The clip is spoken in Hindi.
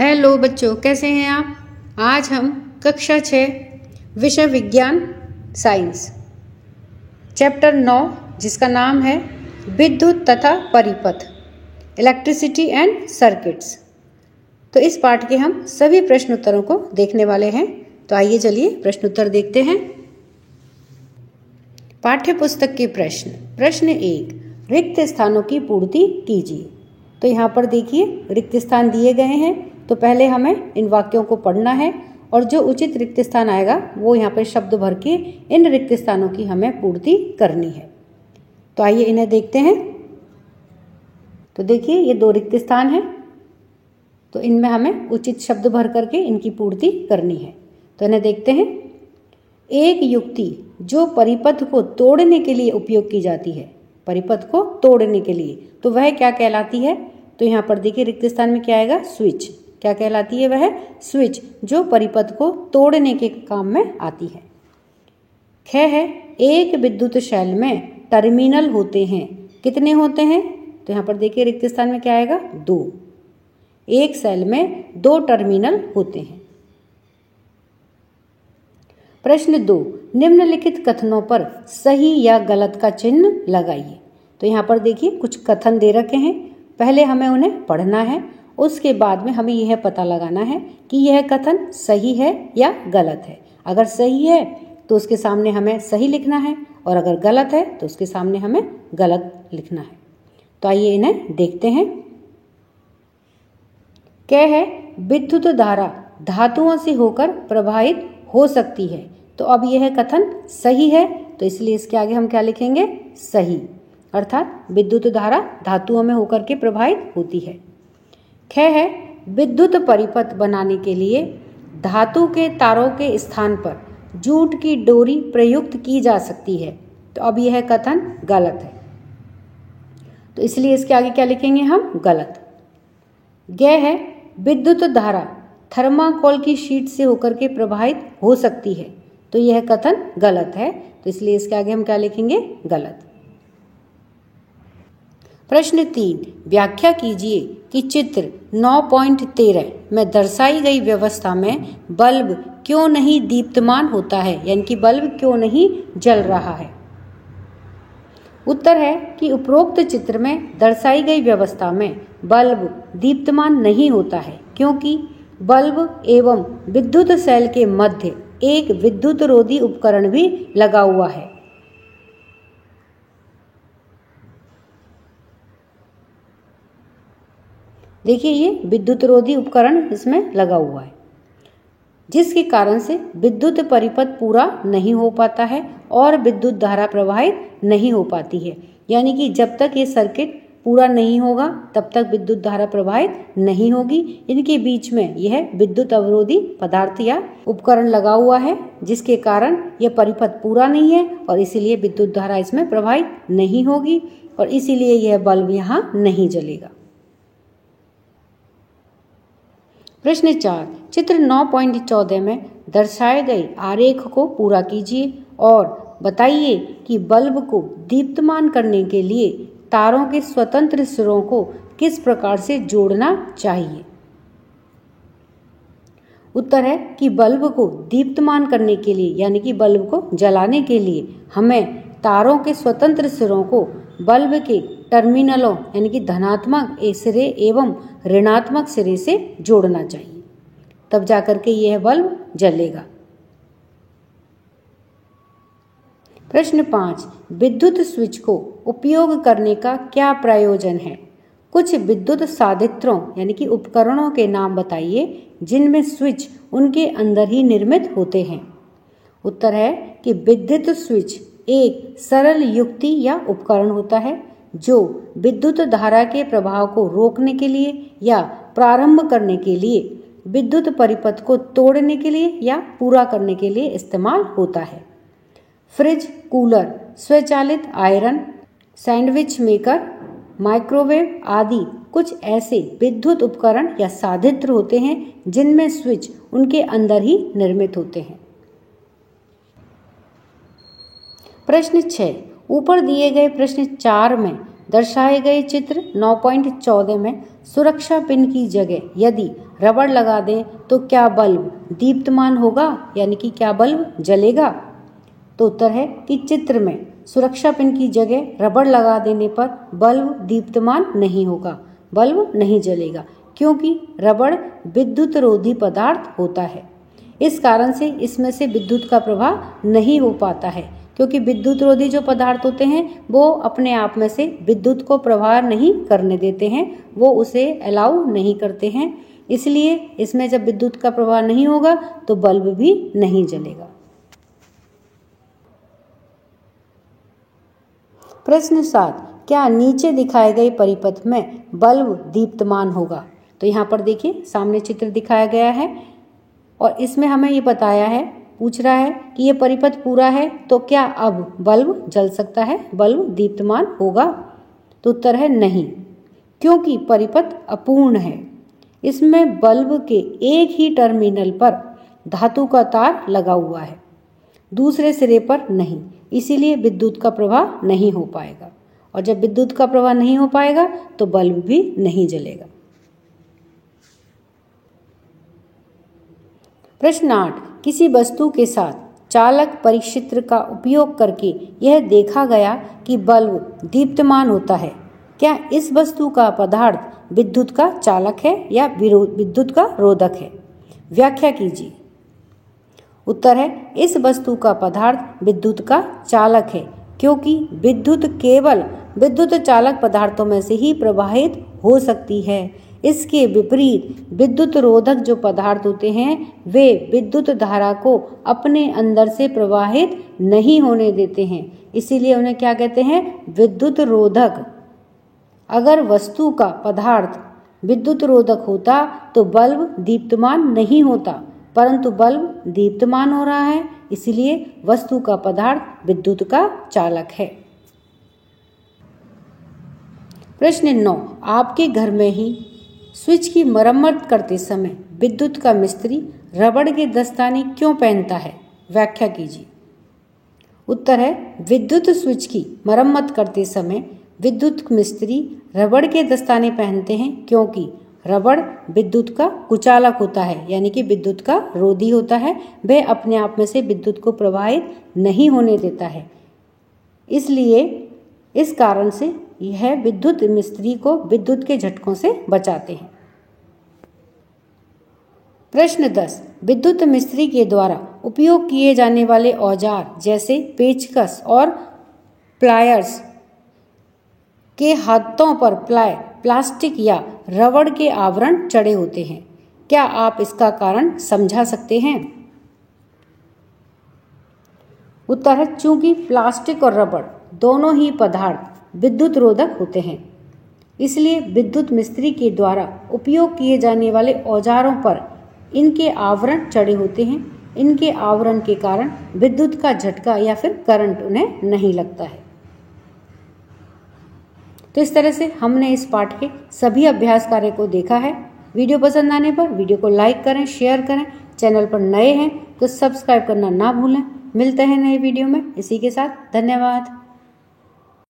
हेलो बच्चों, कैसे हैं आप। आज हम कक्षा 6 विषय विज्ञान साइंस चैप्टर 9 जिसका नाम है विद्युत तथा परिपथ इलेक्ट्रिसिटी एंड सर्किट्स। तो इस पाठ के हम सभी प्रश्न उत्तरों को देखने वाले हैं। तो आइए चलिए प्रश्न उत्तर देखते हैं। पाठ्य पुस्तक के प्रश्न 1, रिक्त स्थानों की पूर्ति कीजिए। तो यहाँ पर देखिए रिक्त स्थान दिए गए हैं, तो पहले हमें इन वाक्यों को पढ़ना है और जो उचित रिक्त स्थान आएगा वो यहाँ पर शब्द भर के इन रिक्त स्थानों की हमें पूर्ति करनी है। तो आइए इन्हें देखते हैं। तो देखिए ये 2 रिक्त स्थान हैं, तो इनमें हमें उचित शब्द भर करके इनकी पूर्ति करनी है। तो इन्हें देखते हैं। एक युक्ति जो परिपथ को तोड़ने के लिए उपयोग की जाती है, परिपथ को तोड़ने के लिए, तो वह क्या कहलाती है। तो यहाँ पर देखिए रिक्त स्थान में क्या आएगा, स्विच। क्या कहलाती है वह, स्विच, जो परिपथ को तोड़ने के काम में आती है। ख है, एक विद्युत शैल में टर्मिनल होते हैं। कितने होते हैं। तो यहाँ पर देखिए रिक्त स्थान में क्या आएगा, 2। एक सेल में 2 टर्मिनल होते हैं। प्रश्न 2, निम्नलिखित कथनों पर सही या गलत का चिन्ह लगाइए। तो यहाँ पर देखिए कुछ कथन दे रखे हैं, पहले हमें उन्हें पढ़ना है, उसके बाद में हमें यह पता लगाना है कि यह कथन सही है या गलत है। अगर सही है तो उसके सामने हमें सही लिखना है, और अगर गलत है तो उसके सामने हमें गलत लिखना है। तो आइए इन्हें देखते हैं। क्या है, विद्युत धारा धातुओं से होकर प्रवाहित हो सकती है। तो अब यह कथन सही है, तो इसलिए इसके आगे हम क्या लिखेंगे, सही, अर्थात विद्युत धारा धातुओं में होकर के प्रवाहित होती है। ख है, विद्युत परिपथ बनाने के लिए धातु के तारों के स्थान पर जूट की डोरी प्रयुक्त की जा सकती है। तो अब यह कथन गलत है, तो इसलिए इसके आगे क्या लिखेंगे हम, गलत। ग है, विद्युत धारा थर्माकोल की शीट से होकर के प्रवाहित हो सकती है। तो यह कथन गलत है, तो इसलिए इसके आगे हम क्या लिखेंगे, गलत। प्रश्न 3, व्याख्या कीजिए कि चित्र 9.13 में दर्शाई गई व्यवस्था में बल्ब क्यों नहीं दीप्तमान होता है, यानी कि बल्ब क्यों नहीं जल रहा है। उत्तर है कि उपरोक्त चित्र में दर्शाई गई व्यवस्था में बल्ब दीप्तमान नहीं होता है, क्योंकि बल्ब एवं विद्युत सेल के मध्य एक विद्युत रोधी उपकरण भी लगा हुआ है। देखिए ये विद्युत रोधी उपकरण इसमें लगा हुआ है, जिसके कारण से विद्युत परिपथ पूरा नहीं हो पाता है और विद्युत धारा प्रवाहित नहीं हो पाती है। यानी कि जब तक ये सर्किट पूरा नहीं होगा तब तक विद्युत धारा प्रवाहित नहीं होगी। इनके बीच में यह विद्युत अवरोधी पदार्थ या उपकरण लगा हुआ है, जिसके कारण यह परिपथ पूरा नहीं है और इसीलिए विद्युत धारा इसमें प्रवाहित नहीं होगी, और इसीलिए यह बल्ब यहाँ नहीं जलेगा। प्रश्न 4, चित्र 9.14 में दर्शाए गए आरेख को पूरा कीजिए और बताइए कि बल्ब को दीप्तमान करने के लिए तारों के स्वतंत्र सिरों को किस प्रकार से जोड़ना चाहिए। उत्तर है कि बल्ब को दीप्तमान करने के लिए, यानी कि बल्ब को जलाने के लिए, हमें तारों के स्वतंत्र सिरों को बल्ब के टर्मिनलों, यानी कि धनात्मक सिरे एवं ऋणात्मक सिरे से जोड़ना चाहिए, तब जाकर के यह बल्ब जलेगा। प्रश्न 5, विद्युत स्विच को उपयोग करने का क्या प्रयोजन है। कुछ विद्युत साधित्रों यानी कि उपकरणों के नाम बताइए जिनमें स्विच उनके अंदर ही निर्मित होते हैं। उत्तर है कि विद्युत स्विच एक सरल युक्ति या उपकरण होता है जो विद्युत धारा के प्रवाह को रोकने के लिए या प्रारंभ करने के लिए, विद्युत परिपथ को तोड़ने के लिए या पूरा करने के लिए इस्तेमाल होता है। फ्रिज, कूलर, स्वचालित आयरन, सैंडविच मेकर, माइक्रोवेव आदि कुछ ऐसे विद्युत उपकरण या साधित्र होते हैं जिनमें स्विच उनके अंदर ही निर्मित होते हैं। प्रश्न 6, ऊपर दिए गए प्रश्न 4 में दर्शाए गए चित्र 9.14 में सुरक्षा पिन की जगह यदि रबड़ लगा दें तो क्या बल्ब दीप्तमान होगा, यानी कि क्या बल्ब जलेगा? तो उत्तर है कि चित्र में सुरक्षा पिन की जगह रबड़ लगा देने पर बल्ब दीप्तमान नहीं होगा, बल्ब नहीं जलेगा, क्योंकि रबड़ विद्युत रोधी पदार्थ होता है। इस कारण से इसमें से विद्युत का प्रवाह नहीं हो पाता है, क्योंकि विद्युत रोधी जो पदार्थ होते हैं वो अपने आप में से विद्युत को प्रवाह नहीं करने देते हैं, वो उसे अलाउ नहीं करते हैं। इसलिए इसमें जब विद्युत का प्रवाह नहीं होगा तो बल्ब भी नहीं जलेगा। प्रश्न 7, क्या नीचे दिखाए गए परिपथ में बल्ब दीप्तमान होगा? तो यहाँ पर देखिए सामने चित्र दिखाया गया है और इसमें हमें ये बताया है, पूछ रहा है कि ये परिपथ पूरा है तो क्या अब बल्ब जल सकता है, बल्ब दीप्तमान होगा? तो उत्तर है नहीं, क्योंकि परिपथ अपूर्ण है। इसमें बल्ब के एक ही टर्मिनल पर धातु का तार लगा हुआ है, दूसरे सिरे पर नहीं, इसीलिए विद्युत का प्रवाह नहीं हो पाएगा, और जब विद्युत का प्रवाह नहीं हो पाएगा तो बल्ब भी नहीं जलेगा। प्रश्न 8, किसी वस्तु के साथ चालक परिक्षेत्र का उपयोग करके यह देखा गया कि बल्ब दीप्तमान होता है। क्या इस वस्तु का पदार्थ विद्युत का चालक है या विद्युत का रोधक है? व्याख्या कीजिए। उत्तर है इस वस्तु का पदार्थ विद्युत का चालक है, क्योंकि विद्युत केवल विद्युत चालक पदार्थों में से ही प्रवाहित हो सकती है। इसके विपरीत विद्युत रोधक जो पदार्थ होते हैं वे विद्युत धारा को अपने अंदर से प्रवाहित नहीं होने देते हैं, इसीलिए उन्हें क्या कहते हैं? विद्युत रोधक। अगर वस्तु का पदार्थ विद्युत रोधक होता तो बल्ब दीप्तमान नहीं होता, परंतु बल्ब दीप्तमान हो रहा है, इसलिए वस्तु का पदार्थ विद्युत का चालक है। प्रश्न 9, आपके घर में ही स्विच की मरम्मत करते समय विद्युत का मिस्त्री रबड़ के दस्ताने क्यों पहनता है? व्याख्या कीजिए। उत्तर है विद्युत स्विच की मरम्मत करते समय विद्युत मिस्त्री रबड़ के दस्ताने पहनते हैं, क्योंकि रबड़ विद्युत का कुचालक होता है, यानी कि विद्युत का रोधी होता है। वह अपने आप में से विद्युत को प्रवाहित नहीं होने देता है, इसलिए इस कारण से यह विद्युत मिस्त्री को विद्युत के झटकों से बचाते हैं। प्रश्न 10, विद्युत मिस्त्री के द्वारा उपयोग किए जाने वाले औजार जैसे पेचकस और प्लायर्स के हाथों पर प्लास्टिक या रबड़ के आवरण चढ़े होते हैं। क्या आप इसका कारण समझा सकते हैं? उत्तर है चूंकि प्लास्टिक और रबड़ दोनों ही पदार्थ विद्युत रोधक होते हैं, इसलिए विद्युत मिस्त्री के द्वारा उपयोग किए जाने वाले औजारों पर इनके आवरण चढ़े होते हैं। इनके आवरण के कारण विद्युत का झटका या फिर करंट उन्हें नहीं लगता है। तो इस तरह से हमने इस पाठ के सभी अभ्यास कार्य को देखा है। वीडियो पसंद आने पर वीडियो को लाइक करें, शेयर करें। चैनल पर नए हैं तो सब्सक्राइब करना ना भूलें। मिलते हैं नए वीडियो में। इसी के साथ धन्यवाद।